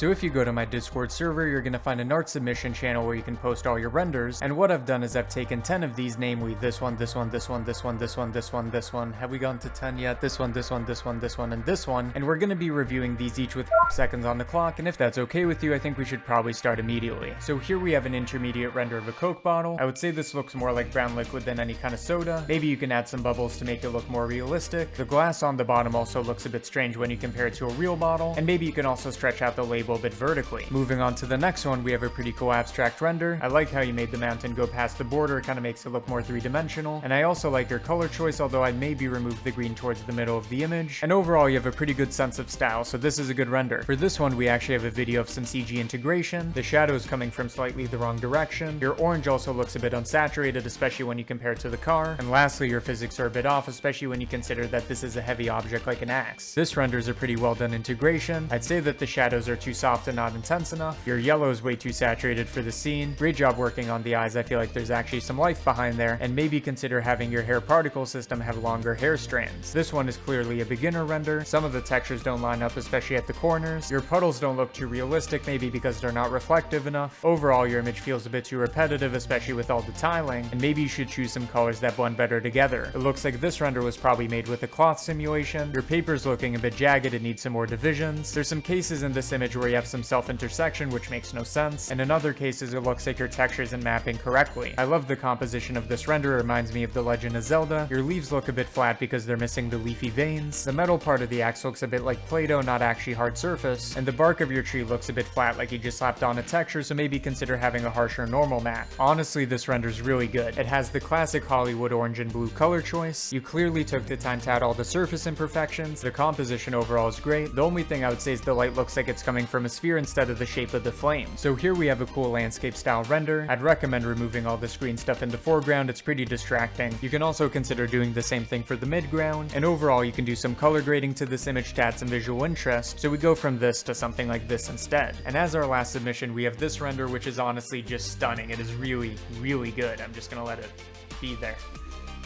So if you go to my Discord server, you're gonna find an art submission channel where you can post all your renders, and what I've done is I've taken 10 of these, namely this one, this one, this one, this one, this one, this one, this one. Have we gone to 10 yet? This one, this one, this one, this one, and this one, and we're gonna be reviewing these each with seconds on the clock, and if that's okay with you, I think we should probably start immediately. So here we have an intermediate render of a Coke bottle. I would say this looks more like brown liquid than any kind of soda. Maybe you can add some bubbles to make it look more realistic. The glass on the bottom also looks a bit strange when you compare it to a real bottle, and maybe you can also stretch out the label a bit vertically. Moving on to the next one, we have a pretty cool abstract render. I like how you made the mountain go past the border, it kind of makes it look more three-dimensional, and I also like your color choice, although I maybe remove the green towards the middle of the image, and overall you have a pretty good sense of style, so this is a good render. For this one, we actually have a video of some CG integration. The shadow is coming from slightly the wrong direction. Your orange also looks a bit unsaturated, especially when you compare it to the car, and lastly, your physics are a bit off, especially when you consider that this is a heavy object like an axe. This renders a pretty well done integration. I'd say that the shadows are too soft and not intense enough. Your yellow is way too saturated for the scene. Great job working on the eyes. I feel like there's actually some life behind there, and maybe consider having your hair particle system have longer hair strands. This one is clearly a beginner render. Some of the textures don't line up, especially at the corners. Your puddles don't look too realistic, maybe because they're not reflective enough. Overall, your image feels a bit too repetitive, especially with all the tiling, and maybe you should choose some colors that blend better together. It looks like this render was probably made with a cloth simulation. Your paper's looking a bit jagged and needs some more divisions. There's some cases in this image where you have some self-intersection, which makes no sense, and in other cases it looks like your texture isn't mapping correctly. I love the composition of this render, it reminds me of The Legend of Zelda. Your leaves look a bit flat because they're missing the leafy veins. The metal part of the axe looks a bit like Play-Doh, not actually hard surface, and the bark of your tree looks a bit flat, like you just slapped on a texture, so maybe consider having a harsher normal map. Honestly, this render's really good. It has the classic Hollywood orange and blue color choice. You clearly took the time to add all the surface imperfections. The composition overall is great. The only thing I would say is the light looks like it's coming from a sphere instead of the shape of the flame. So here we have a cool landscape style render. I'd recommend removing all this green stuff in the foreground, it's pretty distracting. You can also consider doing the same thing for the midground, and overall you can do some color grading to this image to add some visual interest, so we go from this to something like this instead. And as our last submission, we have this render, which is honestly just stunning. It is really, really good. I'm just gonna let it be there.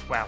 Wow.